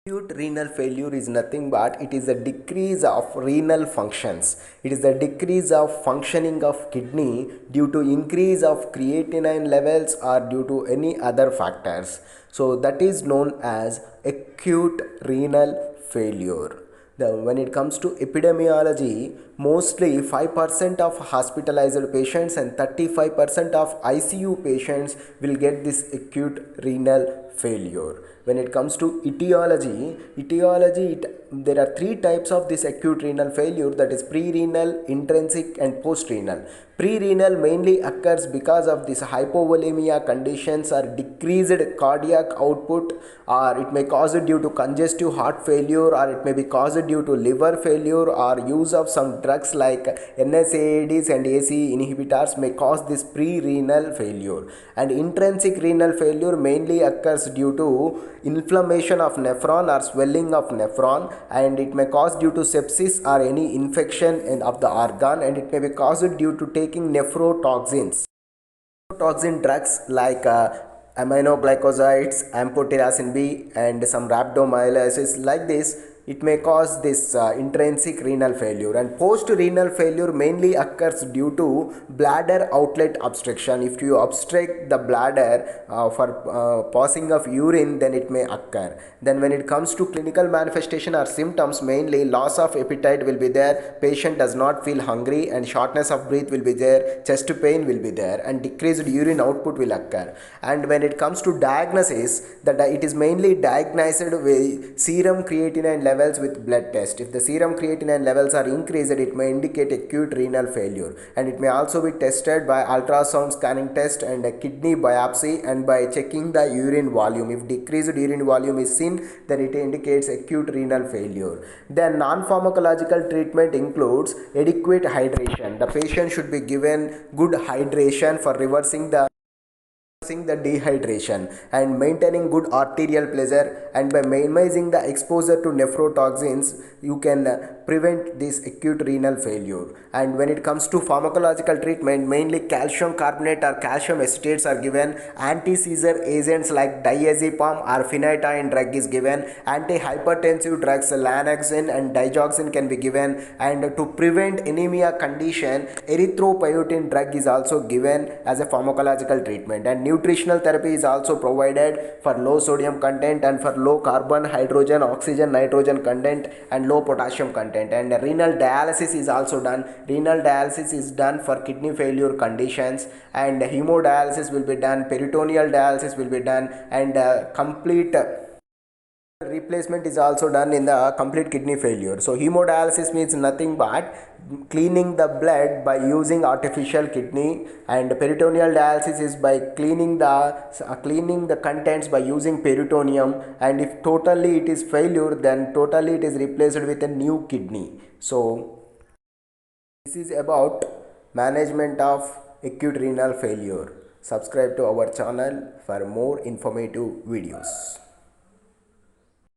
Acute renal failure is nothing but it is a decrease of renal functions. It is the decrease of functioning of kidney due to increase of creatinine levels or due to any other factors. So that is known as acute renal failure. When it comes to epidemiology, mostly 5% of hospitalized patients and 35% of ICU patients will get this acute renal failure. When it comes to etiology, there are three types of this acute renal failure, that is pre-renal, intrinsic and post-renal. Pre-renal mainly occurs because of this hypovolemia conditions or decreased cardiac output, or it may cause it due to congestive heart failure, or it may be caused due to liver failure, or use of some drugs like NSAIDs and ACE inhibitors may cause this pre-renal failure. And intrinsic renal failure mainly occurs due to inflammation of nephron or swelling of nephron, and it may cause due to sepsis or any infection of the organ, and it may be caused due to taking nephrotoxins. Toxin drugs like aminoglycosides, amphotericin B and some rhabdomyolysis, like this it may cause this intrinsic renal failure. And post-renal failure mainly occurs due to bladder outlet obstruction. If you obstruct the bladder for passing of urine, then it may occur. Then when it comes to clinical manifestation or symptoms, mainly loss of appetite will be there, patient does not feel hungry, and shortness of breath will be there, chest pain will be there, and decreased urine output will occur. And when it comes to diagnosis, that it is mainly diagnosed with serum creatinine levels with blood test. If the serum creatinine levels are increased, it may indicate acute renal failure, and it may also be tested by ultrasound scanning test and a kidney biopsy and by checking the urine volume. If decreased urine volume is seen, then it indicates acute renal failure. Then non-pharmacological treatment includes adequate hydration. The patient should be given good hydration for reversing the dehydration and maintaining good arterial pressure, and by minimizing the exposure to nephrotoxins you can prevent this acute renal failure. And when it comes to pharmacological treatment, mainly calcium carbonate or calcium acetates are given, anti-seizure agents like diazepam or phenytoin drug is given, antihypertensive drugs lanaxin and digoxin can be given, and to prevent anemia condition erythropoietin drug is also given as a pharmacological treatment. And nutritional therapy is also provided for low sodium content and for low carbon, hydrogen, oxygen, nitrogen content and low potassium content. And renal dialysis is also done. Renal dialysis is done for kidney failure conditions, and hemodialysis will be done, peritoneal dialysis will be done, and complete replacement is also done in the complete kidney failure. So hemodialysis means nothing but cleaning the blood by using artificial kidney, and peritoneal dialysis is by cleaning the contents by using peritoneum, and if totally it is failure, then totally it is replaced with a new kidney. So this is about management of acute renal failure. Subscribe to our channel for more informative videos.